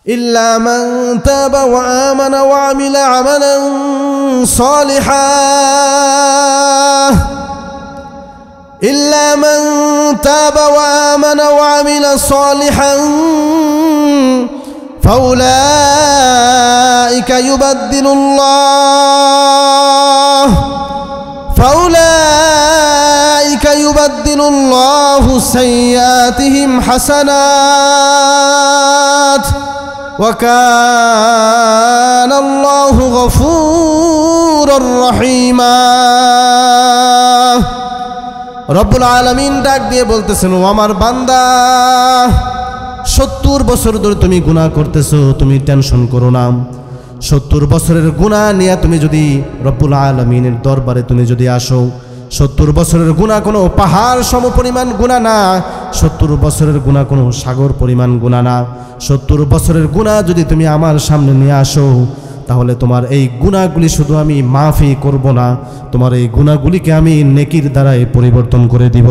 إلا من تاب وآمن وعمل عملا صالحا إلا من تاب وآمن وعمل صالحا فأولئك يبدل الله سيئاتهم حسنات وكان الله غفورا رحيما রব্বুল আলামিন ডাক দিয়ে বলতেছেন, ও আমার বান্দা, 70 বছর ধরে তুমি গুনাহ করতেছো, তুমি টেনশন করো না। 70 বছরের গুনাহ নিয়ে তুমি যদি রব্বুল আলামিনের দরবারে তুমি যদি আসো, 70 বছরের গুনাহ কোনো পাহাড় সম পরিমাণ গুনাহ না, 70 বছরের গুনাহ কোনো সাগর পরিমাণ গুনাহ না। 70 বছরের গুনাহ যদি তুমি আমার সামনে নিয়ে আসো, তাহলে তোমার এই গুনাহগুলি শুধু আমি মাফই করব না, তোমার এই গুনাহগুলিকে আমি নেকির দ্বারাই পরিবর্তন করে দিব।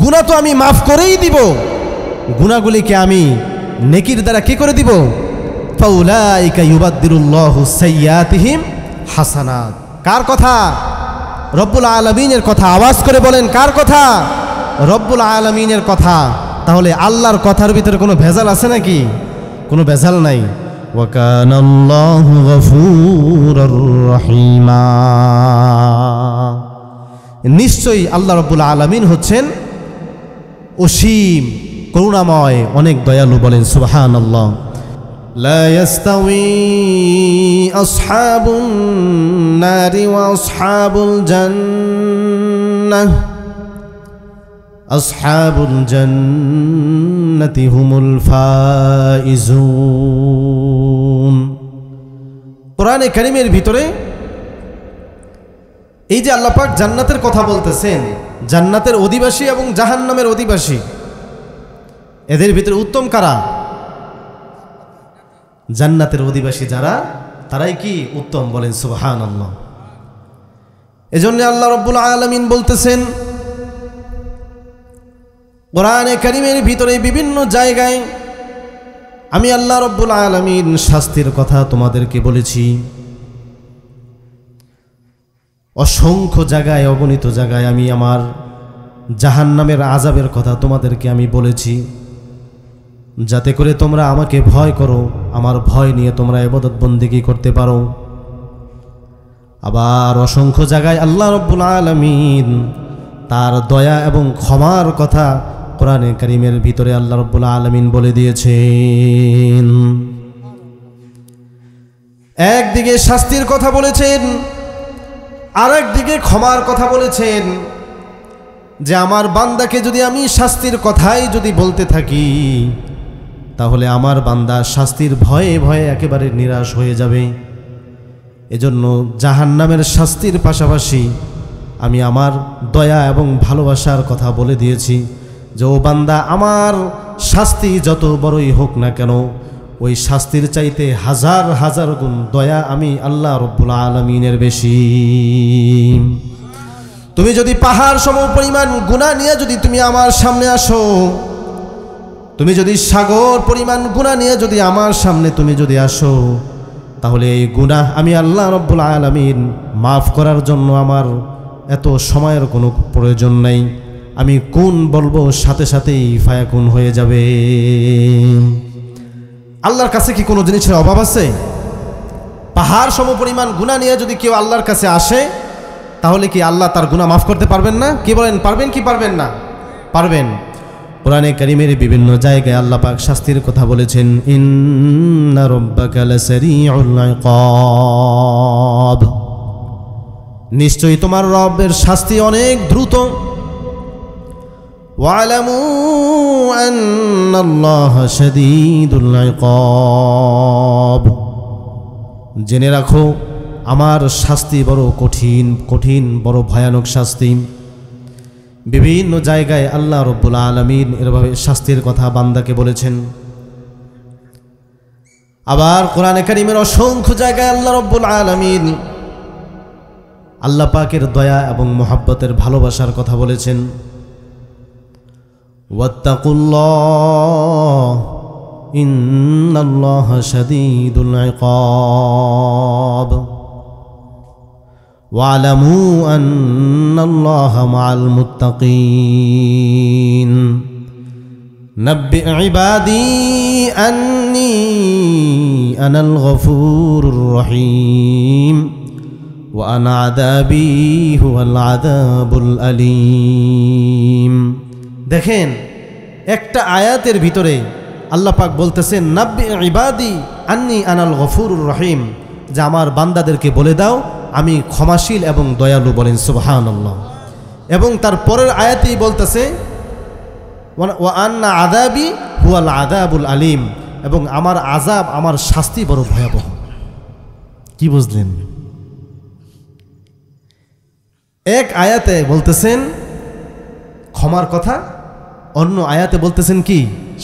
গুনাহ তো আমি মাফ করেই দিব, গুনাহগুলিকে আমি নেকির দ্বারা কি করে দিব? ফাউলাইকা ইউবাদদিলুল্লাহু সাইয়্যাতিহিম হাসানাত। কার কথা? রব্বুল আলামিনের কথা। আওয়াজ করে বলেন, কার কথা? রব্বুল আলামিনের কথা। তাহলে আল্লাহর কথার ভিতরে কোনো ভেজাল আছে নাকি? কোনো ভেজাল নাই। ওয়া কানাল্লাহু গফুরুর রহিমা। নিশ্চয়ই আল্লাহ রব্বুল আলামিন হচ্ছেন অসীম করুণাময়, অনেক দয়ালু। বলেন সুবহানাল্লাহ। লা ইয়াস্তাউই আসহাবুন নারি ওয়া আসহাবুল জান্নাহ আসহাবুল জান্নাতি হুমুল ফাইজুন। কোরআনে কারীমের ভিতরে এই যে আল্লাহ পাক জান্নাতের কথা বলতেছেন, জান্নাতের অধিবাসী এবং জাহান্নামের অধিবাসী, এদের ভিতরে উত্তম কারা? জান্নাতের অধিবাসী যারা, তারাই কি উত্তম। বলেন সুবহানাল্লাহ। এজন্য আল্লাহ রাব্বুল আলামিন বলতেছেন কোরআনে কারীমের ভিতরে বিভিন্ন জায়গায়, আমি আল্লাহ রাব্বুল আলামিন শাস্তির কথা তোমাদেরকে বলেছি। অসংখ্য জায়গায়, অগণিত জায়গায় আমি আমার জাহান্নামের আযাবের কথা তোমাদেরকে আমি বলেছি, যাতে করে তোমরা আমাকে ভয় করো, আমার ভয় নিয়ে তোমরা ইবাদত বন্দেগী করতে পারো। আবার অসংখ্য জায়গায় আল্লাহ রাব্বুল আলামিন তার দয়া এবং ক্ষমার কথা কোরআনে কারীমের ভিতরে আল্লাহ রাব্বুল আলামিন বলে দিয়েছেন। একদিকে শাস্তির কথা বলেছেন, আর একদিকে ক্ষমার কথা বলেছেন, যে আমার বান্দাকে যদি আমি শাস্তির কথাই যদি বলতে থাকি, তাহলে আমার বান্দা শাস্তির ভয়ে ভয়ে একেবারে নিরাশ হয়ে যাবে। এজন্য জাহান্নামের শাস্তির পাশাপাশি আমি আমার দয়া এবং ভালোবাসার কথা বলে দিয়েছি, যে ও বান্দা, আমার শাস্তি যত বড়ই হোক না কেন, ওই শাস্তির চাইতে হাজার হাজার গুণ দয়া আমি আল্লাহ রাব্বুল আলামিনের বেশি। তুমি যদি পাহাড় সম পরিমাণ গুনাহ নিয়ে যদি তুমি আমার সামনে আসো, তুমি যদি সাগর পরিমাণ গুনাহ নিয়ে যদি আমার সামনে তুমি যদি আসো, তাহলে এই গুনাহ আমি আল্লাহ রাব্বুল আলামিন মাফ করার জন্য আমার এত সময়ের কোনো প্রয়োজন নাই। আমি কোন বলবো, সাথে সাথেই ফায়াকুন হয়ে যাবে। আল্লাহর কাছে কি কোনো জিনিসের অভাব আছে? পাহাড় সম পরিমাণ গুনাহ নিয়ে যদি কেউ আল্লাহর কাছে আসে, তাহলে কি আল্লাহ তার গুনাহ মাফ করতে পারবেন না? কি বলেন, পারবেন কি পারবেন না? পারবেন। কোরআনে কারীমের বিভিন্ন জায়গায় আল্লাহ পাক শাস্তির কথা বলেছেন, ইন্না রাব্বাকা লাসারিউল ইকাব। নিশ্চয়ই তোমার রবের শাস্তি অনেক দ্রুত। ওয়ালামু আন্নাল্লাহা শাদীদুল ইকাব। জেনে রাখো আমার শাস্তি বড় কঠিন, কঠিন বড় ভয়ানক শাস্তি। বিভিন্ন জায়গায় আল্লাহ রাব্বুল আলামিন এভাবে শাস্তির কথা বান্দাকে বলেছেন। আবার কোরআনে কারীমের অসংখ্য জায়গায় আল্লাহ রাব্বুল আলামিন আল্লাহ পাকের দয়া এবং মহব্বতের ভালোবাসার কথা বলেছেন। ওয়াত্তাকুল্লাহ ইন্নাল্লাহা শাদীদুল ইকাব ওয়ালামু আন্নাল্লাহা মাআল মুত্তাকিন নাব্বি ইবাদি আন্নী আনাল গফুরুর রহিম ওয়া আনা আযাবি হুয়াল আযাবুল আলীম। দেখেন, একটা আয়াতের ভিতরে আল্লাহ পাক বলতেছেন নাব্বি ইবাদি আন্নী আনাল গফুরুর রহিম, যে আমার বান্দাদেরকে বলে দাও আমি ক্ষমাশীল এবং দয়ালু। বলেন সুবহানাল্লাহ। এবং তার পরের আয়াতেই বলতেছে ওয়া আন্না আযাবি হুয়াল আযাবুল আলীম, এবং আমার আযাব, আমার শাস্তি বড় ভয়াবহ। কি বুঝলেন? এক আয়াতে বলতেছেন ক্ষমার কথা, অন্য আয়াতে বলতেছেন কি?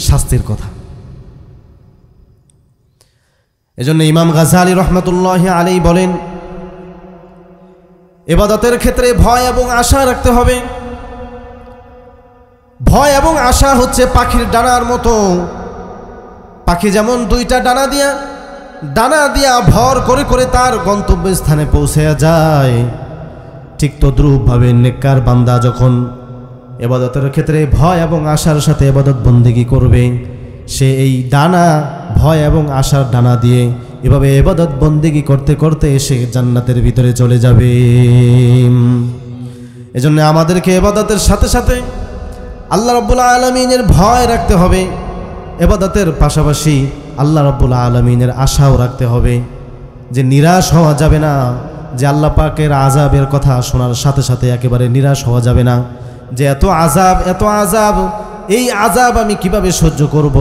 শাস্তির কথা। এজন্য ইমাম গাজ্জালী রহমতুল্লাহি আলাইহি বলেন, ইবাদতের ক্ষেত্রে ভয় এবং আশা রাখতে হবে। ভয় এবং আশা হচ্ছে পাখির ডানার মতো। পাখি যেমন দুইটা ডানা দিয়া ভর করে করে তার গন্তব্যস্থানে পৌঁছে যায়, ঠিক তদ্রূপভাবে নেককার বান্দা যখন ইবাদতের ক্ষেত্রে ভয় এবং আশার সাথে ইবাদত বন্দেগী করবে, সে এই ডানা, ভয় এবং আশার ডানা দিয়ে এভাবে ইবাদত বন্দেগী করতে করতে সে জান্নাতের ভিতরে চলে যাবে। এজন্য আমাদেরকে ইবাদতের সাথে সাথে আল্লাহ রাব্বুল আলামিনের ভয় রাখতে হবে, ইবাদতের পাশাপাশি আল্লাহ রাব্বুল আলামিনের আশাও রাখতে হবে। যে নিরাশ হওয়া যাবে না, যে আল্লাহ পাকের আযাবের কথা শোনার সাথে সাথে একেবারে নিরাশ হওয়া যাবে না, যে এত আযাব, এই আযাব আমি কিভাবে সহ্য করব,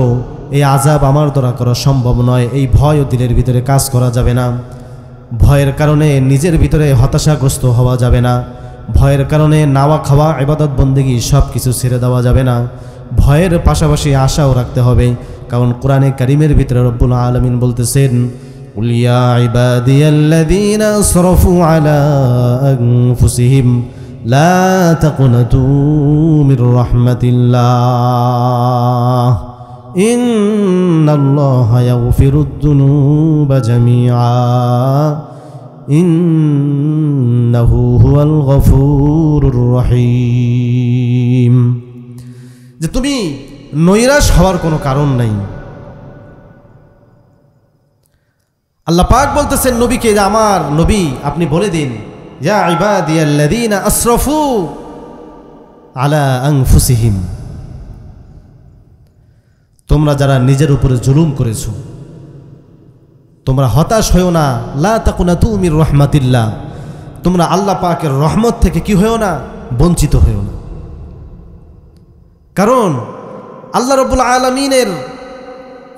এই আযাব আমার দ্বারা করা সম্ভব নয়, এই ভয় ও দিলের ভিতরে কাজ করা যাবে না। ভয়ের কারণে নিজের ভিতরে হতাশাগ্রস্ত হওয়া যাবে না। ভয়ের কারণে নাওয়া খাওয়া, ইবাদত বন্দেগী সব কিছু ছেড়ে দেওয়া যাবে না। ভয়ের পাশাপাশি আশাও রাখতে হবে, কারণ কোরআনে কারিমের ভিতরে রব্বুল আলামিন বলতেছেন কুল ইয়া ইবাদিয়াল্লাযীনা আসরাফু আলা আনফুসিহিম লা তাকুনাতু মির রাহমাতিল্লাহ ইন্নাল্লাহা ইয়াগফিরুদ যুনুবা জামিআ ইন্নাহু হুয়াল গফুরুর রহিম। যে তুমি নৈরাশ হওয়ার কোনো কারণ নাই। আল্লাহ পাক বলতেছেন নবীকে, যে আমার নবী আপনি বলে দিন, ইয়া ইবাদিয়াল্লাযীনা আসরাফু আলা আনফুসিহিম, তোমরা যারা নিজের উপরে জুলুম করেছো, তোমরা হতাশ হয়েও না। লা তাকুনাতু মির রাহমাতিল্লাহ, তোমরা আল্লাহ পাকের রহমত থেকে কি হয়েও না? বঞ্চিত হয়েও না। কারণ আল্লাহ রব্বুল আলামিনের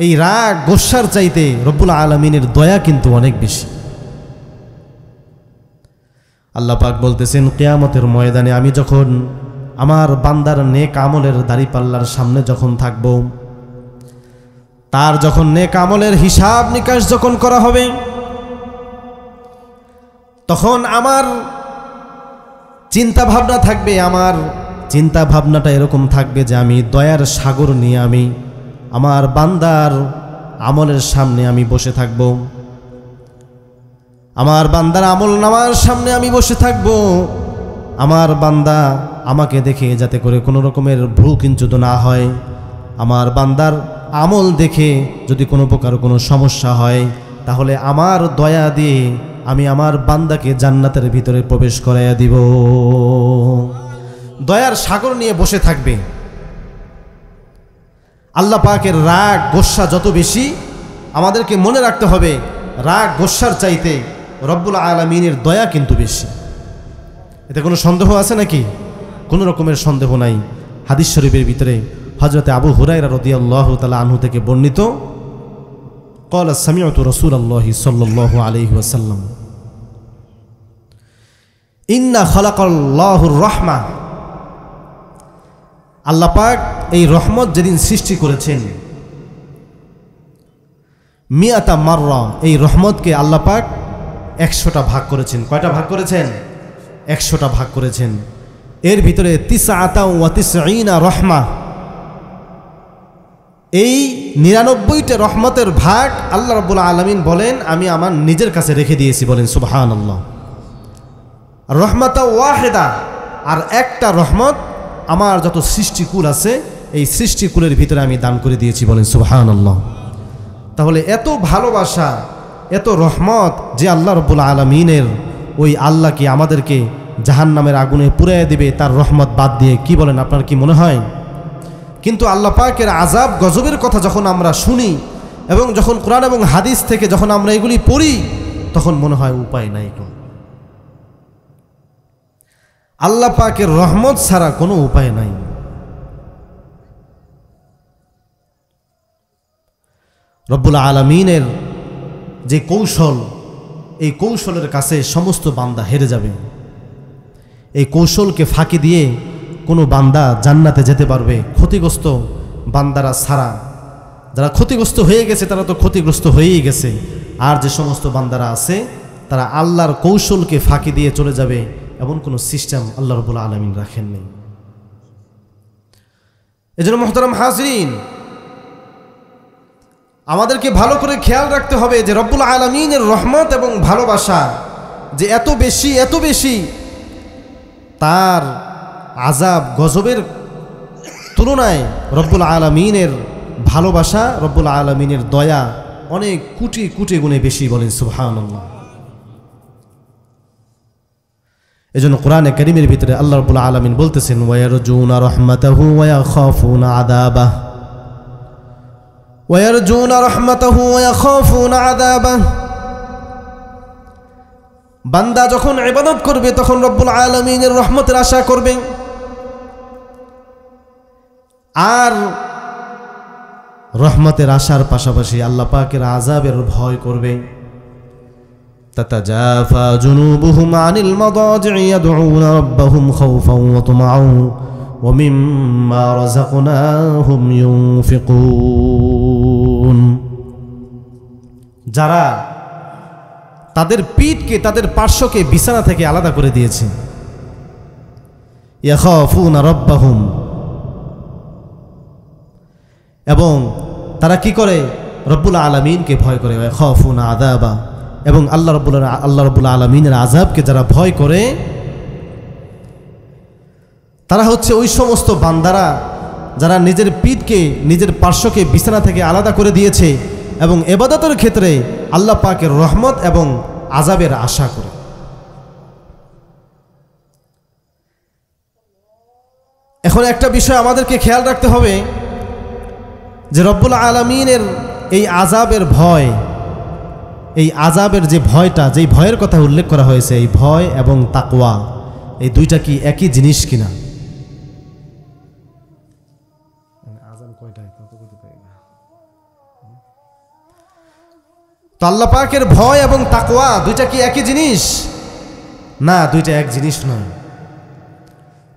এই রাগ গোসার চাইতে রব্বুল আলামিনের দয়া কিন্তু অনেক বেশি। আল্লাহ পাক বলতেছেন কিয়ামতের ময়দানে আমি যখন আমার বান্দার নেক আমলের দাড়িপাল্লার সামনে যখন থাকব, তার যখন নেক আমলের হিসাব নিকাশ যখন করা হবে, তখন আমার চিন্তা ভাবনা থাকবে, আমার চিন্তা ভাবনাটা এরকম থাকবে যে আমি দয়ার সাগর নিয়ে আমি আমার বান্দার আমলের সামনে আমি বসে থাকব, আমার বান্দার আমল নামার সামনে আমি বসে থাকব। আমার বান্দা আমাকে দেখে যাতে করে কোনো রকমের ভ্রুকিঞ্চিত না হয়, আমার বান্দার আমল দেখে যদি কোনো প্রকার কোনো সমস্যা হয়, তাহলে আমার দয়া দিয়ে আমি আমার বান্দাকে জান্নাতের ভিতরে প্রবেশ করাইয়া দিব। দয়ার সাগর নিয়ে বসে থাকবে। আল্লাহ পাকের রাগ গোসা যত বেশি, আমাদেরকে মনে রাখতে হবে রাগ গোসার চাইতে রব্বুল আলামিনের দয়া কিন্তু বেশি। এতে কোনো সন্দেহ আছে নাকি? কোনো রকমের সন্দেহ নাই। হাদিস শরীফের ভিতরে হযরতে আবু হুরায়রা রাদিয়াল্লাহু তাআলা আনহু থেকে বর্ণিত, ক্বালা সামি'তু রাসূলাল্লাহি সাল্লাল্লাহু আলাইহি ওয়াসাল্লাম ইন্না খালাকাল্লাহুর রাহমা, আল্লাহ পাক এই রহমত যেদিন সৃষ্টি করেছেন, মিয়াতা মাররা, এই রহমতকে আল্লাহ পাক 100টা ভাগ করেছেন। কয়টা ভাগ করেছেন? 100টা ভাগ করেছেন। এর ভিতরে 99 রহমা, এই ৯৯টা রহমতের ভাগ আল্লাহ রাব্বুল আলামিন বলেন আমি আমার নিজের কাছে রেখে দিয়েছি, বলেন সুবহানাল্লাহ। রহমাতা ওয়াহেদা, আর একটা রহমত আমার যত সৃষ্টিকুল আছে এই সৃষ্টিকুলের ভিতরে আমি দান করে দিয়েছি, বলেন সুবহানাল্লাহ। তাহলে এত ভালোবাসা, এত রহমত যে আল্লাহ রাব্বুল আলামিনের, ওই আল্লাহ কি আমাদেরকে জাহান্নামের আগুনে পুড়িয়ে দিবে তার রহমত বাদ দিয়ে? কি বলেন, আপনার কি মনে হয়? কিন্তু আল্লাহ পাকের আযাব গজবের কথা যখন আমরা শুনি এবং যখন কোরআন এবং হাদিস থেকে যখন আমরা এগুলি পড়ি তখন মনে হয় উপায় নাই, আল্লাহ পাকের রহমত ছাড়া কোনো উপায় নাই। রব্বুল আলামিনের যে কৌশল, এই কৌশলের কাছে সমস্ত বান্দা হেরে যাবে। এই কৌশলকে ফাঁকি দিয়ে কোনো বান্দা জান্নাতে যেতে পারবে ক্ষতিগ্রস্ত বান্দারা ছাড়া। যারা ক্ষতিগ্রস্ত হয়ে গেছে তারা তো ক্ষতিগ্রস্ত হয়েই গেছে, আর যে সমস্ত বান্দারা আছে তারা আল্লাহর কৌশলকে ফাঁকি দিয়ে চলে যাবে, এমন কোনো সিস্টেম আল্লাহ রাব্বুল আলামিন রাখেননি। এজন্য মুহতারাম হাজরিন, আমাদেরকে ভালো করে খেয়াল রাখতে হবে যে রব্বুল আলামিনের রহমত এবং ভালোবাসা যে এত বেশি, এত বেশি, তার আযাব গজবের তুলনায় রব্বুল আলামিনের ভালোবাসা, রব্বুল আলামিনের দয়া অনেক কোটি কোটি গুণে বেশি, বলেন সুবহানাল্লাহ। এজন্য কোরআনে কারীমের ভিতরে আল্লাহ রাব্বুল আলামিন বলতেছেন ওয়ায়ারজুনা রাহমাতাহু ওয়া ইয়াখাফুনা আযাবাহু, ওয়ায়ারজুনা রাহমাতাহু ওয়া ইয়াখাফুনা আযাবাহু। বান্দা যখন ইবাদত করবে তখন রব্বুল আলামিনের রহমতের আশা করবে, আর রহমতের আশার পাশাপাশি আল্লাহ পাকের আযাবের ভয় করবে। তাতাজাফা জুনুবুহুম আনিল মাদাজি'i ইয়াদউনা রাব্বাহুম খাওফান ওয়া তামাআন ওয়া মিম্মা রাযাকনাহুম ইউনফিকুন। যারা তাদের পিঠকে, তাদের পার্শ্বকে বিছানা থেকে আলাদা করে দিয়েছে, ইয়াখাফুনা রাব্বাহুম, এবং তারা কি করে? রব্বুল আলামিনকে ভয় করে। ইয়াখাফুনা আযাবা, এবং আল্লাহ রাব্বুল আলামিনের আযাবকে যারা ভয় করে তারা হচ্ছে ওই সমস্ত বান্দারা যারা নিজের পিঠকে, নিজের পার্শ্বকে বিছানা থেকে আলাদা করে দিয়েছে এবং ইবাদতের ক্ষেত্রে আল্লাহ পাকের রহমত এবং আযাবের আশা করে। এখন একটা বিষয় আমাদেরকে খেয়াল রাখতে হবে যে রব্বুল আলামিনের এই আযাবের ভয়, এই আযাবের যে ভয়টা, যেই ভয়ের কথা উল্লেখ করা হয়েছে, এই ভয় এবং তাকওয়া, এই দুইটা কি একই জিনিস কিনা? তো আল্লাহ পাকের ভয় এবং তাকওয়া দুইটা কি একই জিনিস? না, দুইটা এক জিনিস নয়,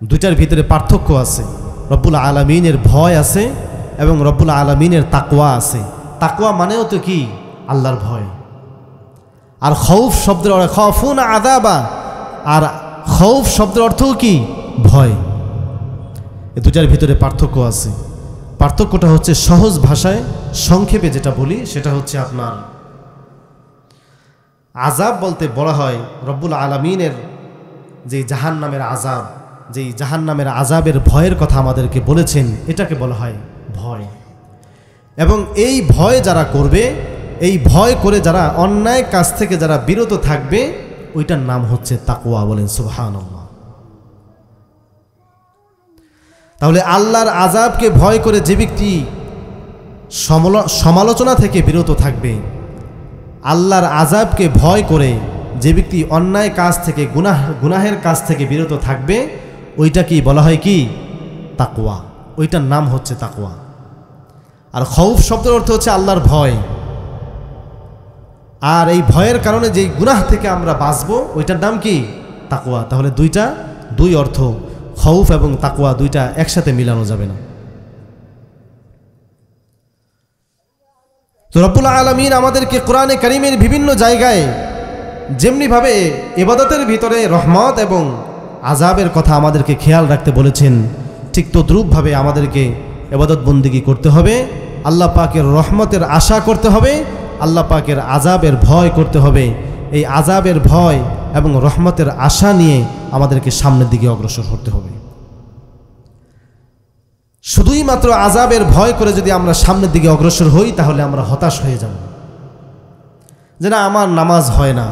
দুইটার ভিতরে পার্থক্য আছে। রব্বুল আলামিনের ভয় আছে এবং রব্বুল আলামিনের তাকওয়া আছে। তাকওয়া মানেও তো কি? আল্লাহর ভয়। আর খৌফ শব্দের অর্থ খাফুনা আযাবা, আর খৌফ শব্দের অর্থও কি? ভয়। এই দুটার ভিতরে পার্থক্য আছে। পার্থক্যটা হচ্ছে সহজ ভাষায় সংক্ষেপে যেটা বলি সেটা হচ্ছে আপনার আযাব বলতে বলা হয় রব্বুল আলামিনের যে জাহান্নামের আযাব, যেই জাহান্নামের আযাবের ভয়ের কথা আমাদেরকে বলেছেন, এটাকে বলা হয় ভয়। এবং এই ভয় যারা করবে, এই ভয় করে যারা অন্যায় কাজ থেকে যারা বিরত থাকবে, ওইটার নাম হচ্ছে তাকওয়া, বলেন সুবহানাল্লাহ। তাহলে আল্লাহর আযাবকে ভয় করে যে ব্যক্তি সমালোচনা থেকে বিরত থাকবে, আল্লাহর আযাবকে ভয় করে যে ব্যক্তি অন্যায় কাজ থেকে, গুনাহের কাজ থেকে বিরত থাকবে, ওইটাকেই বলা হয় কি? তাকওয়া। ওইটার নাম হচ্ছে তাকওয়া। আর খৌফ শব্দের অর্থ হচ্ছে আল্লাহর ভয়। আর এই ভয়ের কারণে যেই গুনাহ থেকে আমরা বাঁচবো, ওইটার নাম কি? তাকওয়া। তাহলে দুই অর্থ, খৌফ এবং তাকওয়া দুইটা একসাথে মিলানো যাবে না। তো রব্বুল আলামিন আমাদেরকে কোরআনে কারীমের বিভিন্ন জায়গায় যেমনিভাবে ইবাদতের ভিতরে রহমত এবং আযাবের কথা আমাদেরকে খেয়াল রাখতে বলেছেন, ঠিক তদ্রূপভাবে আমাদেরকে ইবাদত বন্দেগী করতে হবে আল্লাহ পাকের রহমতের আশা করতে হবে, আল্লাহ পাকের আযাবের ভয় করতে হবে। এই আযাবের ভয় এবং রহমতের আশা নিয়ে আমাদেরকে সামনের দিকে অগ্রসর হতে হবে। শুধুই মাত্র আযাবের ভয় করে যদি আমরা সামনের দিকে অগ্রসর হই তাহলে আমরা হতাশ হয়ে যাব, যে না আমার নামাজ হয় না,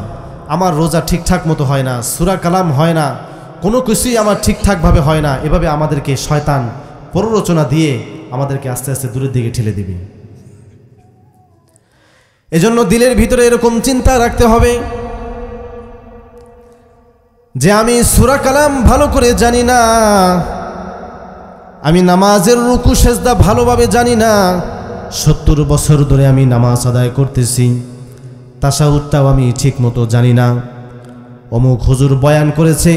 আমার রোজা ঠিকঠাক মতো হয় না, সূরা কালাম হয় না, কোনো কিছুই আমার ঠিকঠাকভাবে হয় না। এভাবে আমাদেরকে শয়তান প্ররোচনা দিয়ে আমাদেরকে আস্তে আস্তে দূরের দিকে ঠেলে দিবে। এজন্য দিলের ভিতরে এরকম চিন্তা রাখতে হবে যে আমি সূরা কালাম ভালো করে জানি না, আমি নামাজের রুকু সেজদা ভালোভাবে জানি না, 70 বছর ধরে আমি নামাজ আদায় করতেছি, তাশাহুদটাও আমি ঠিক মতো জানি না। অমুক হুজুর বয়ান করেছে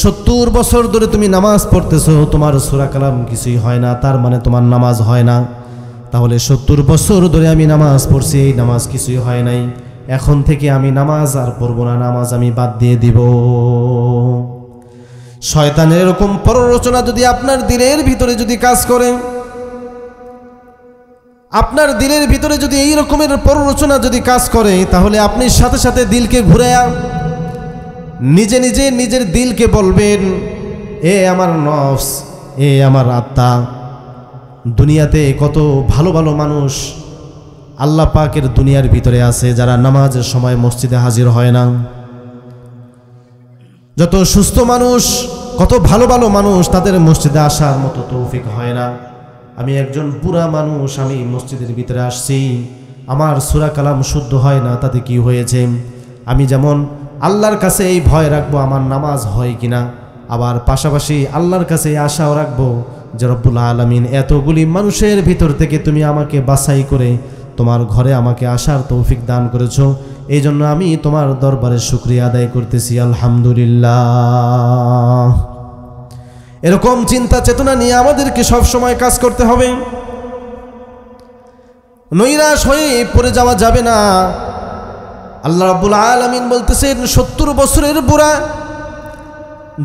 70 বছর ধরে তুমি নামাজ পড়তেছো, তোমার সূরা কালাম কিছুই হয় না, তার মানে তোমার নামাজ হয় না। তাহলে 70 বছর ধরে আমি নামাজ পড়ছি, এই নামাজ কিছুই হয় নাই, এখন থেকে আমি নামাজ আর পড়ব না, নামাজ আমি বাদ দিয়ে দিব। শয়তানের এরকম প্ররোচনা যদি আপনার দিলের ভিতরে যদি কাজ করে, আপনার দিলের ভিতরে যদি এই রকমের প্ররোচনা যদি কাজ করে, তাহলে আপনি সাথে সাথে দিলকে ঘুরায়া নিজে নিজে নিজের দিলকে বলবেন, এ আমার নফস, এ আমার আত্মা, দুনিয়াতে কত ভালো ভালো মানুষ আল্লাহ পাকের দুনিয়ার ভিতরে আছে যারা নামাজের সময় মসজিদে হাজির হয় না। যত সুস্থ মানুষ, কত ভালো ভালো মানুষ, তাদের মসজিদে আসার মতো তৌফিক হয় না। আমি একজন বুড়া মানুষ, আমি মসজিদের ভিতরে আসছি, আমার সূরা কালাম শুদ্ধ হয় না, তাতে কি হয়েছে? আমি যেমন আল্লাহর কাছে এই ভয় রাখবো আমার নামাজ হয় কিনা, আবার পাশাপাশি আল্লাহর কাছে এই আশাও রাখবো যে রব্বুল আলামিন এতগুলি মানুষের ভিতর থেকে তুমি আমাকে বাছাই করে তোমার ঘরে আমাকে আসার তৌফিক দান করেছো, এই জন্য আমি তোমার দরবারে শুকরিয়া আদায় করতেছি, আলহামদুলিল্লাহ। এরকম চিন্তা চেতনা নিয়ে আমাদেরকে সব সময় কাজ করতে হবে। নৈরাশ হয়ে পড়ে যাওয়া যাবে না। আল্লাহ রাব্বুল আলামিন বলতেছেন 70 বছরের বুড়া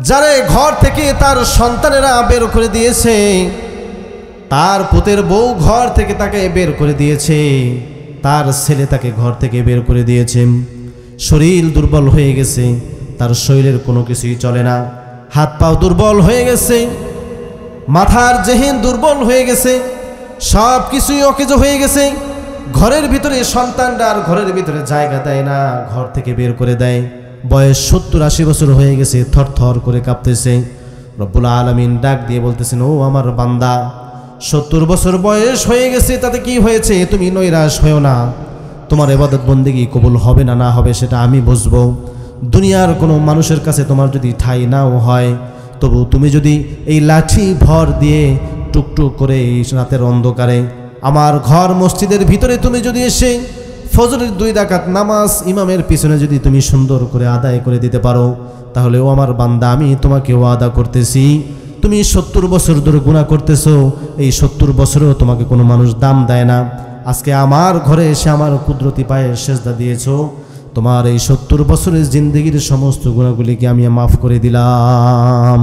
যারে ঘর থেকে তার সন্তানেরা বের করে দিয়েছে, তার পুতের বউ ঘর থেকে তাকে বের করে দিয়েছে, তার ছেলে তাকে ঘর থেকে বের করে দিয়েছে, শরীর দুর্বল হয়ে গেছে, তার শরীরের কোনো কিছুই চলে না, হাত পাও দুর্বল হয়ে গেছে, মাথার জেহেন দুর্বল হয়ে গেছে, সব কিছুই অকেজো হয়ে গেছে। ঘরের ভিতরে সন্তানরা আর ঘরের ভিতরে জায়গা দেয় না, ঘর থেকে বের করে দেয়। বয়স 70-80 বছর হয়ে গেছে, থরথর করে কাঁপতেছে। রব্বুল আলামিন ডাক দিয়ে বলতেছেন, ও আমার বান্দা, 70 বছর বয়স হয়ে গেছে, তাতে কি হয়েছে? তুমি নৈরাশ হয়েও না, তোমার ইবাদত বন্দেগী কবুল হবে না না হবে সেটা আমি বুঝবো। দুনিয়ার কোনো মানুষের কাছে তোমার যদি ঠাঁই নাও হয়, তবু তুমি যদি এই লাঠি ভর দিয়ে টুকটুক করে এই রাতের অন্ধকারে আমার ঘর মসজিদের ভিতরে তুমি যদি এসে ফজরের 2 রাকাত নামাজ ইমামের পিছনে যদি তুমি সুন্দর করে আদায় করে দিতে পারো, তাহলে ও আমার বান্দা, আমি তোমাকে ওয়াদা করতেছি, তুমি 70 বছর ধরে গুনাহ করতেছো, এই 70 বছরেও তোমাকে কোনো মানুষ দাম দেয় না। আজকে আমার ঘরে এসে আমার কুদরতি পায়ে সেজদা দিয়েছো, তোমার এই 70 বছরের জিন্দেগির সমস্ত গুনাহগুলিকে আমি মাফ করে দিলাম।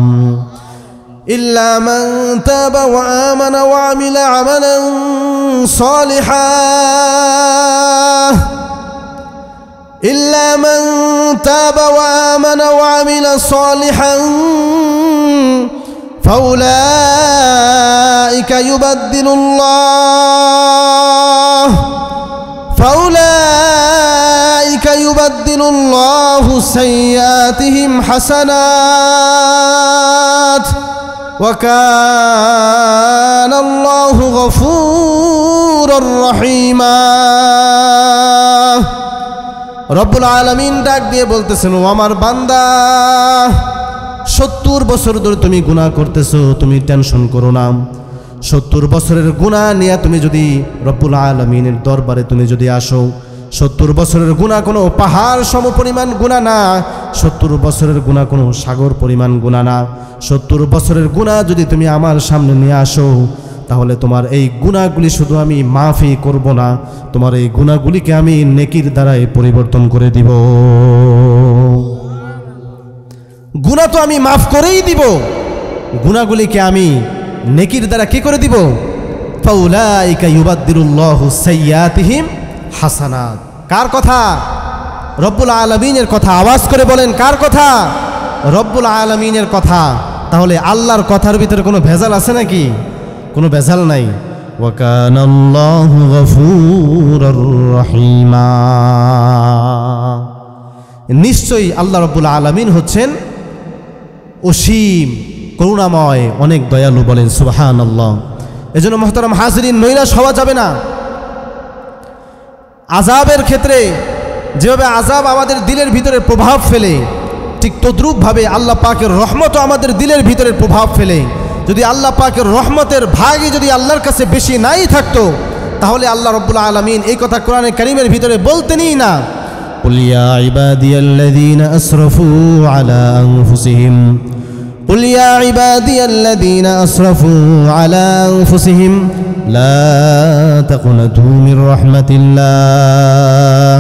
ইল্লা মান তাবা ওয়া আমানা ওয়া আমিলা আমালান সালিহান, ইল্লা মান তাবা ওয়া আমানা ওয়া আমিলা সালিহান ফাউলাইকা ইউবাদদিলুল্লাহু সাইয়্যাতিহিম হাসানাত ওয়া কানাল্লাহু গফুরুর রহিমা। রব্বুল আলামিন ডাক দিয়ে বলতেছেন, ও আমার বান্দা, 70 বছর ধরে তুমি গুনাহ করতেছো, তুমি টেনশন করো না। 70 বছরের গুনাহ নিয়ে তুমি যদি রব্বুল আলামিনের দরবারে তুমি যদি আসো, 70 বছরের গুনাহ কোনো পাহাড় সম পরিমাণ গুনাহ না, 70 বছরের গুনাহ কোনো সাগর পরিমাণ গুনাহ না। 70 বছরের গুনাহ যদি তুমি আমার সামনে নিয়ে আসো, তাহলে তোমার এই গুনাহগুলি শুধু আমি মাফই করব না, তোমার এই গুনাহগুলিকে আমি নেকির দ্বারাই পরিবর্তন করে দিব। গুনাহ তো আমি মাফ করেই দিব, গুনাহগুলিকে আমি নেকির দ্বারা কি করে দিব? ফাউলাইকা ইউবাদদিলুল্লাহু সাইয়্যাতিহিম হাসানাত। কার কথা? রব্বুল আলামিনের কথা। আওয়াজ করে বলেন, কার কথা? রব্বুল আলামিনের কথা। তাহলে আল্লাহর কথার ভিতরে কোনো ভেজাল আছে নাকি? কোনো ভেজাল নাই। ওয়া কানাল্লাহু গফুরুর রহিমা। নিশ্চয়ই আল্লাহ রব্বুল আলামিন হচ্ছেন অসীম করুণাময়, অনেক দয়ালু। বলেন সুবহানাল্লাহ। এজন্য মুহতারাম হাজিরিন, নৈরাশ হওয়া যাবে না। আযাবের ক্ষেত্রে যেভাবে আযাব আমাদের দিলের ভিতরে প্রভাব ফেলে, ঠিক তদ্রূপভাবে আল্লাহ পাকের রহমতও আমাদের দিলের ভিতরে প্রভাব ফেলে। যদি আল্লাহ পাকের রহমতের ভাগই যদি আল্লাহর কাছে বেশি নাই থাকতো, তাহলে আল্লাহ রব্বুল আলামিন এই কথা কোরআনে কারীমের ভিতরে বলতেনই না। কুল ইয়া ইবাদিয়াল্লাযীনা আসরাফু আলা আনফুসিহিম قل يا عبادي الذين أسرفوا على أنفسهم لا تقنطوا من رحمة الله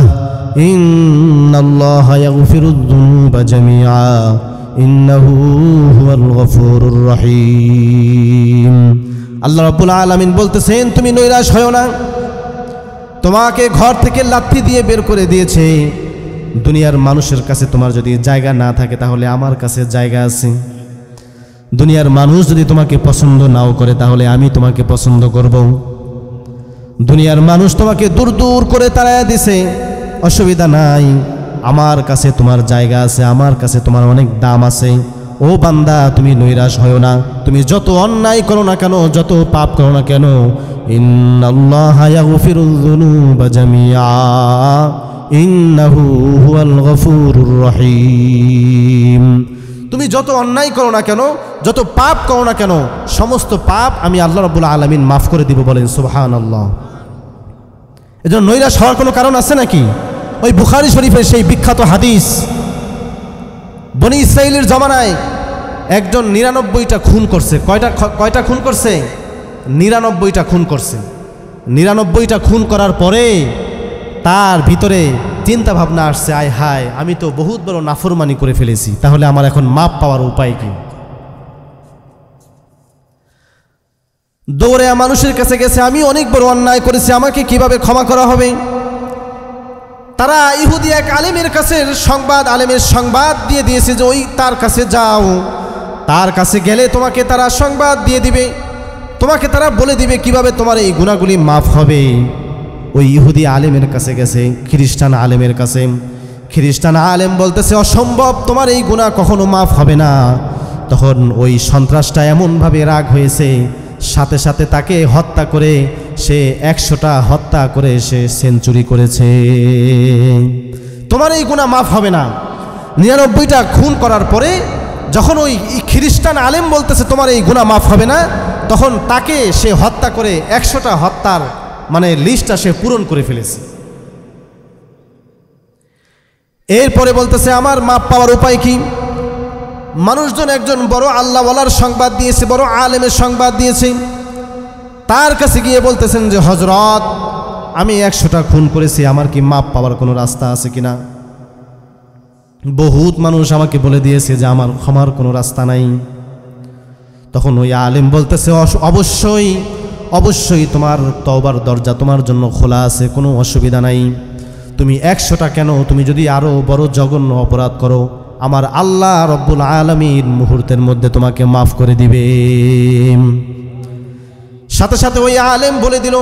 إن الله يغفر الذنوب جميعا إنه هو الغفور الرحيم। আল্লাহ রাব্বুল আলামিন বলতেছেন, তুমি নৈরাশ হয়ো না। তোমাকে ঘর থেকে লাথি দিয়ে বের করে দিয়েছে। দুনিয়ার মানুষের কাছে তোমার যদি জায়গা না থাকে, তাহলে আমার কাছে জায়গা আছে। দুনিয়ার মানুষ যদি তোমাকে পছন্দ নাও করে, তাহলে আমি তোমাকে পছন্দ করব। দুনিয়ার মানুষ তোমাকে দূর দূর করে তাড়ায়া দিছে, অসুবিধা নাই, আমার কাছে তোমার জায়গা আছে, আমার কাছে তোমার অনেক দাম আছে। ও বান্দা, তুমি নৈরাশ হয়ো না। তুমি যত অন্যায় করো না কেন, যত পাপ করো না কেন, ইন্নাল্লাহা ইয়াগফিরুয যুনুবা জামিআ ইন্নাহু হুয়াল গফুরুর রহিম। তুমি যত অন্যায় করো না কেন, যত পাপ করো না কেন, সমস্ত পাপ আমি আল্লাহ রাব্বুল আলামিন মাফ করে দিব। বলেন সুবহানাল্লাহ। এজন্য নৈরাশ হওয়ার কোনো কারণ আছে নাকি? ওই বুখারী শরীফের সেই বিখ্যাত হাদিস, বনি ইসরাইলের জমানায় একজন ৯৯টা খুন করছে। কয়টা খুন করছে? ৯৯টা খুন করছে। ৯৯টা খুন করার পরে তার ভিতরে চিন্তা ভাবনা আসছে, আয় হায়, আমি তো বহুত বড় নাফরমানি করে ফেলেছি, তাহলে আমার এখন মাপ পাওয়ার উপায় কি? দৌড়ে মানুষের কাছে গেছে, আমি অনেক বড় অন্যায় করেছি, আমাকে কিভাবে ক্ষমা করা হবে? তারা ইহুদি এক আলেমের কাছে আলেমের সংবাদ দিয়ে দিয়েছে যে ওই তার কাছে যাও, তার কাছে গেলে তোমাকে তারা সংবাদ দিয়ে দিবে, তোমাকে তারা বলে দিবে কিভাবে তোমার এই গুনাহগুলি মাফ হবে। ওই ইহুদি আলেমের কাছে গেছে, খ্রিস্টান আলেমের কাছে। খ্রিস্টান আলেম বলতেছে, অসম্ভব, তোমার এই গুনাহ কখনো মাফ হবে না। তখন ওই সন্ত্রাসটা এমনভাবে রাগ হয়েছে, সাথে সাথে তাকে হত্যা করে, সে ১০০টা হত্যা করে সে সেঞ্চুরি করেছে। তোমার এই গুনাহ মাফ হবে না। ৯৯টা খুন করার পরে যখন ওই খ্রিস্টান আলেম বলতেছে তোমার এই গুনাহ মাফ হবে না, তখন তাকে সে হত্যা করে ১০০টা হত্যার লিস্টটা সে পূরণ করে ফেলেছে। এরপরে বলতেছে, আমার মাপ পাওয়ার উপায় কি? মানুষজন একজন বড় আল্লাহওয়ালার সংবাদ দিয়েছে, বড় আলেমের সংবাদ দিয়েছে। তার কাছে গিয়ে বলতেছেন যে, হযরত, আমি ১০০টা খুন করেছি, আমার কি মাপ পাওয়ার কোনো রাস্তা আছে কিনা? বহুত মানুষ আমাকে বলে দিয়েছে যে আমার ক্ষমার কোনো রাস্তা নাই। তখন ওই আলেম বলতেছে, অবশ্যই অবশ্যই তোমার তওবার দরজা তোমার জন্য খোলা আছে, কোনো অসুবিধা নাই। তুমি ১০০টা কেন, তুমি যদি আরও বড় জঘন্য অপরাধ করো, আমার আল্লাহ রব্বুল আলামিন মুহূর্তের মধ্যে তোমাকে মাফ করে দিবে। সাথে সাথে ওই আলেম বলে দিল,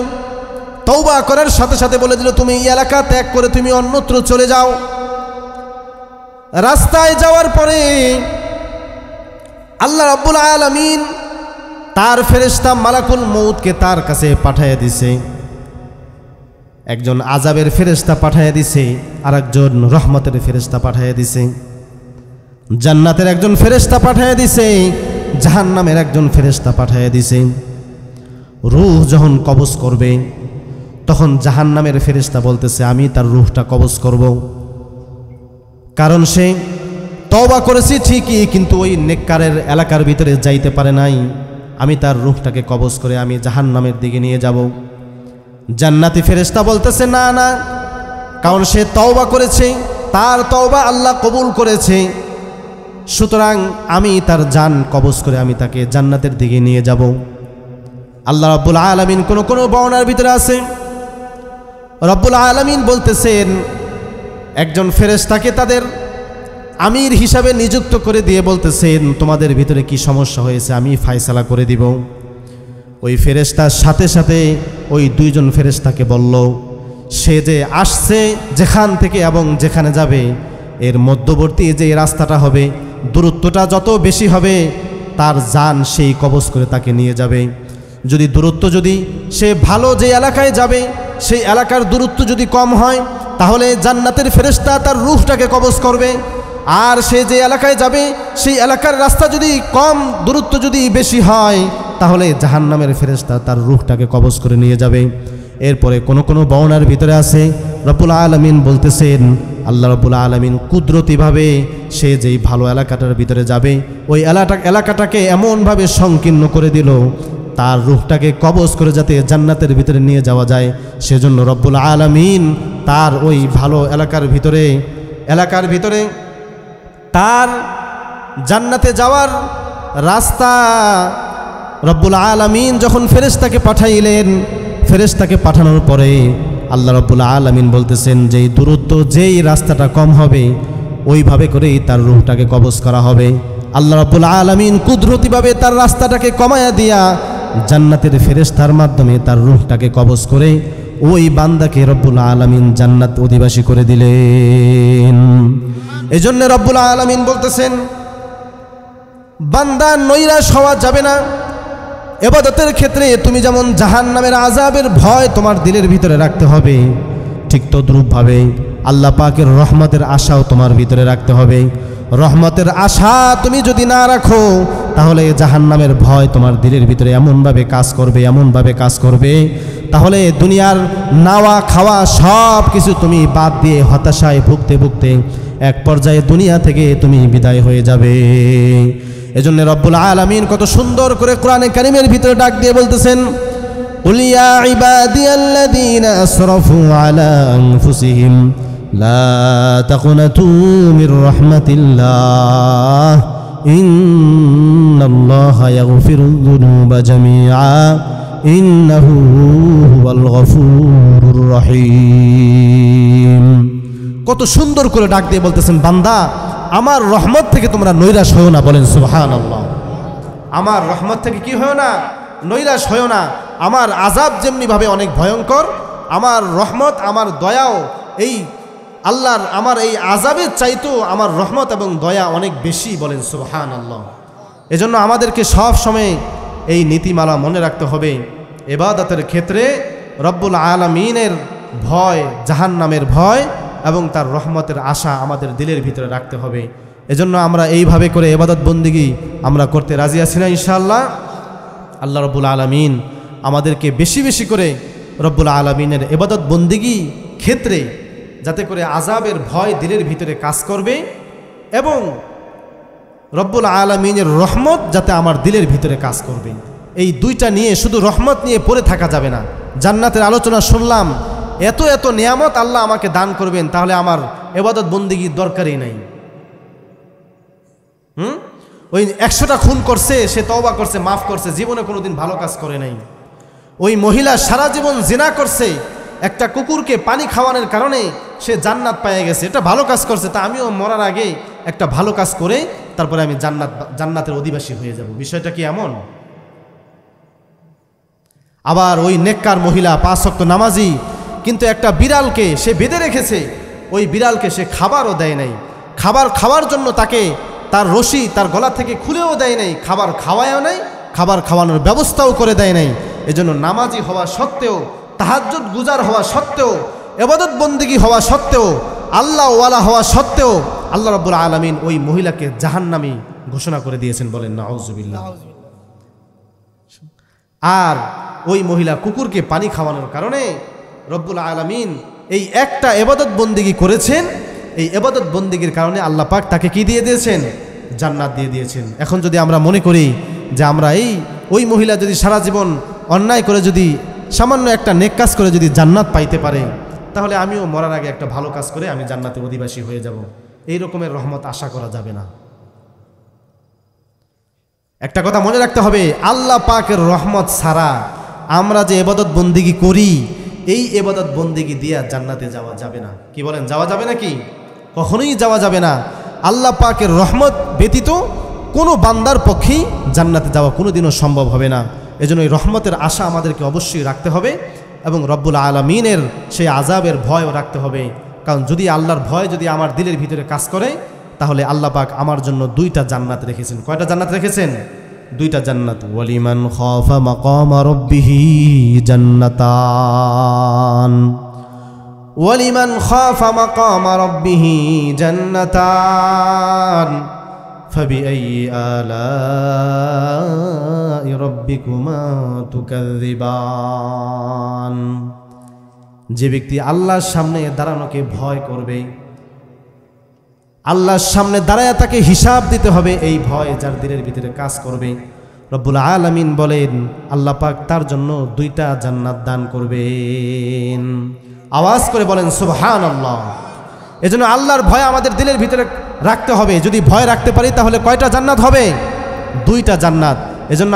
তওবা করার সাথে সাথে বলে দিল, তুমি এই এলাকা ত্যাগ করে তুমি অন্যত্র চলে যাও। রাস্তায় যাওয়ার পরে আল্লাহ রাব্বুল আলামিন তার ফেরেশতা মালাকুল মউতকে তার কাছে পাঠাইয়া দিছে। একজন আযাবের ফেরেশতা পাঠাইয়া দিছে, আর একজন রহমতের ফেরেশতা পাঠাইয়া দিছে। জান্নাতের একজন ফেরেশতা পাঠাইয়া দিছে, জাহান্নামের একজন ফেরেশতা পাঠাইয়া দিছে। রূহ যখন কবজ করবে, তখন জাহান্নামের ফেরেশতা বলতেছে, আমি তার রূহটা কবজ করব, কারণ সে তওবা করেছে ঠিকই, কিন্তু ওই নেককারের এলাকার ভিতরে যাইতে পারে নাই। আমি তার রূহটাকে কবজ করে আমি জাহান্নামের দিকে নিয়ে যাব। জান্নাতি ফেরেশতা বলতেছে, না না, কারণ সে তওবা করেছে, তার তওবা আল্লাহ কবুল করেছে, সুতরাং আমি তার জান কবজ করে আমি তাকে জান্নাতের দিকে নিয়ে যাব। আল্লাহ রাব্বুল আলামিন কোন কোন বর্ণনার ভিতরে আছে রব্বুল আলামিন বলতেছেন একজন ফেরেশতাকে তাদের আমির হিসাবে নিযুক্ত করে দিয়ে বলতেছেন তোমাদের ভিতরে কি সমস্যা হয়েছে আমি ফয়সালা করে দিব। ওই ফেরেশতার সাথে সাথে ওই দুইজন ফেরেশতাকে বলল সে যে আসছে যেখান থেকে এবং যেখানে যাবে এর মধ্যবর্তী যে রাস্তাটা হবে দূরত্বটা যত বেশি হবে তার জান সেই কবজ করে তাকে নিয়ে যাবে। যদি দূরত্ব যদি সে ভালো যে এলাকায় যাবে সেই এলাকার দূরত্ব যদি কম হয় তাহলে জান্নাতের ফেরেশতা তার রূহটাকে কবজ করবে। আর সে যে এলাকায় যাবে সেই এলাকার রাস্তা যদি কম দূরত্ব যদি বেশি হয় তাহলে জাহান্নামের ফেরেশতা তার রূহটাকে কবজ করে নিয়ে যাবে। এরপরে কোন কোন বর্ণনার ভিতরে আছে রব্বুল আলামিন বলতেছেন আল্লাহ রব্বুল আলামিন কুদরতিভাবে সে যেই ভালো এলাকাটার ভিতরে যাবে ওই এলাকাটাকে এমনভাবে সংকীর্ণ করে দিল তার রূহটাকে কবজ করে যাতে জান্নাতের ভিতরে নিয়ে যাওয়া যায় সেজন্য রব্বুল আলামিন তার ওই ভালো এলাকার ভিতরে তার জান্নাতে যাওয়ার রাস্তা রব্বুল আলামিন যখন ফেরেশতাকে পাঠাইলেন ফেরেশতাকে পাঠানোর পরে আল্লাহ রব্বুল আলামিন বলতেছেন যেই দূরত্ব যেই রাস্তাটা কম হবে ওইভাবে করেই তার রূহটাকে কবজ করা হবে। আল্লাহ রব্বুল আলামিন কুদরতিভাবে তার রাস্তাটাকে কমায়া দিয়া জান্নাতের ফেরেশতার মাধ্যমে তার রূহটাকে কবজ করে ওই বান্দাকে রব্বুল আলামিন জান্নাত অধিবাসী করে দিলেন। এজন্য রব্বুল আলামিন বলতেছেন বান্দা নৈরাশ হওয়া যাবে না। ইবাদতের ক্ষেত্রে তুমি যেমন জাহান্নামের আযাবের ভয় তোমার দিলের ভিতরে রাখতে হবে ঠিক তদ্রূপভাবে আল্লাহ পাকের রহমতের আশাও তোমার ভিতরে রাখতে হবে। রহমতের আশা তুমি যদি না রাখো তাহলে জাহান্নামের ভয় তোমার দিলের ভিতরে এমনভাবে কাজ করবে তাহলে দুনিয়ার নাওয়া খাওয়া সব কিছু তুমি বাদ দিয়ে হতাশায় ভুগতে এক পর্যায়ে দুনিয়া থেকে তুমি বিদায় হয়ে যাবে। এজন্য রব্বুল আলামিন কত সুন্দর করে কোরআনে কারীমের ভিতরে ডাক দিয়ে বলতেছেন কুল ইয়া ইবাদিয়াল্লাযীনা আসরাফু আলা আনফুসিহিম লা তাকুনাতু মির রাহমাতিল্লাহ ইন্নাল্লাহা ইয়াগফিরুয যুনুবা জামিআ ইন্নাহু হুয়াল গফুরুর রহিম। কত সুন্দর করে ডাক দিয়ে বলতেছেন বান্দা আমার রহমত থেকে তোমরা নৈরাশ হও না। বলেন সুবহানাল্লাহ। আমার রহমত থেকে কি হও না নৈরাশ হও না। আমার আযাব যেমনিভাবে অনেক ভয়ঙ্কর আমার রহমত আমার দয়াও এই আল্লাহর আমার এই আযাবের চাইতেও আমার রহমত এবং দয়া অনেক বেশি। বলেন সুবহানাল্লাহ। এজন্য আমাদেরকে সব সময় এই নীতিমালা মনে রাখতে হবে ইবাদতের ক্ষেত্রে রব্বুল আলামিনের ভয় জাহান্নামের ভয় এবং তার রহমতের আশা আমাদের দিলের ভিতরে রাখতে হবে। এজন্য আমরা এইভাবে করে ইবাদত বন্দেগী আমরা করতে রাজি আছি না ইনশাআল্লাহ। আল্লাহ রব্বুল আলামিন আমাদেরকে বেশি বেশি করে রব্বুল আলামিনের ইবাদত বন্দেগী ক্ষেত্রে যাতে করে আযাবের ভয় দিলের ভিতরে কাজ করবে এবং রব্বুল আলামিনের রহমত যাতে আমার দিলের ভিতরে কাজ করবে এই দুইটা নিয়ে শুধু রহমত নিয়ে পড়ে থাকা যাবে না। জান্নাতের আলোচনা শুনলাম এত এত নিয়ামত আল্লাহ আমাকে দান করবেন তাহলে আমার ইবাদত বন্দেগীর দরকারই নাই। ওই 100টা খুন করছে সে তওবা করছে মাফ করছে জীবনে কোনোদিন ভালো কাজ করে নাই। ওই মহিলা সারা জীবন জিনা করছে একটা কুকুরকে পানি খাওয়ানোর কারণে সে জান্নাত পেয়ে গেছে এটা ভালো কাজ করছে তা আমিও মরার আগে একটা ভালো কাজ করে তারপরে আমি জান্নাতের অধিবাসী হয়ে যাব। বিষয়টা কি এমন? আবার ওই নেককার মহিলা 5 ওয়াক্ত নামাজি কিন্তু একটা বিড়ালকে সে বেঁধে রেখেছে ওই বিড়ালকে সে খাবারও দেয় নাই। খাবার খাওয়ার জন্য তাকে তার রশি তার গলা থেকে খুলেও দেয় নাই, খাবার খাওয়ায়ও নাই, খাবার খাওয়ানোর ব্যবস্থাও করে দেয় নাই। এজন্য নামাজি হওয়া সত্ত্বেও তাহাজ্জুদ গুজার হওয়া সত্ত্বেও ইবাদত বন্দেগী হওয়া সত্ত্বেও আল্লাহ ওয়ালা হওয়া সত্ত্বেও আল্লাহ রাব্বুল আলামিন ওই মহিলাকে জাহান্নামী ঘোষণা করে দিয়েছেন। বলেন নাউযুবিল্লাহ। আর ওই মহিলা কুকুরকে পানি খাওয়ানোর কারণে রব্বুল আলামিন এই একটা ইবাদত বন্দেগী করেছেন এই ইবাদত বন্দেগীর কারণে আল্লাহ পাক তাকে কি দিয়ে দিয়েছেন? জান্নাত দিয়ে দিয়েছেন। এখন যদি আমরা মনে করি যে আমরা ওই মহিলা যদি সারা জীবন অন্যায় করে যদি সামান্য একটা নেক কাজ করে যদি জান্নাত পাইতে পারে তাহলে আমিও মরার আগে একটা ভালো কাজ করে আমি জান্নাতের অধিবাসী হয়ে যাব। এই রকমের রহমত আশা করা যাবে না। একটা কথা মনে রাখতে হবে আল্লাহ পাকের রহমত ছাড়া আমরা যে ইবাদত বন্দিগি করি এই ইবাদত বন্দিগি দিয়ে জান্নাতে যাওয়া যাবে না। কি বলেন, যাওয়া যাবে নাকি? কখনোই যাওয়া যাবে না। আল্লাহ পাকের রহমত ব্যতীত কোনো বান্দার পক্ষেই জান্নাতে যাওয়া কোনোদিনও সম্ভব হবে না। এজন্য এই রহমতের আশা আমাদেরকে অবশ্যই রাখতে হবে এবং রব্বুল আলামিনের সেই আযাবের ভয়ও রাখতে হবে। কারণ যদি আল্লাহর ভয় যদি আমার দিলের ভিতরে কাজ করে তাহলে আল্লাহ পাক আমার জন্য দুইটা জান্নাত রেখেছেন। কয়টা জান্নাত রেখেছেন? দুইটা জান্নাত। ওয়ালিমান খাফা মাকামা রাব্বিহি জান্নাতান, ওয়ালিমান খাফা মাকামা রাব্বিহি জান্নাতান ফাবিআইয়ি আলাই রাব্বিকুমা তুকাযযিবান। যে ব্যক্তি আল্লাহর সামনে দাঁড়ানোকে ভয় করবে, আল্লাহর সামনে দাঁড়ায় তাকে হিসাব দিতে হবে, এই ভয় যার দিলের ভিতরে কাজ করবে, রব্বুল আলামিন বলেন আল্লাহ পাক তার জন্য দুইটা জান্নাত দান করবেন। আওয়াজ করে বলেন সুবহানাল্লাহ। এজন্য আল্লাহর ভয় আমাদের দিলের ভিতরে রাখতে হবে। যদি ভয় রাখতে পারি তাহলে কয়টা জান্নাত হবে? দুইটা জান্নাত। এজন্য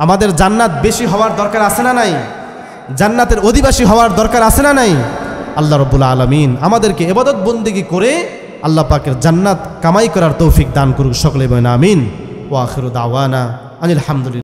আমাদের জান্নাত বেশি হওয়ার দরকার আছে না নাই? জান্নাতের অধিবাসী হওয়ার দরকার আছে না নাই? আল্লাহ রাব্বুল আলামিন আমাদেরকে ইবাদত বন্দেগী করে আল্লাহ পাকের জান্নাত কামাই করার তৌফিক দান করুক। সকলে বলেন আমিন। ওয়া আখিরু দাওয়ানা আনিল হামদুলিল্লাহ।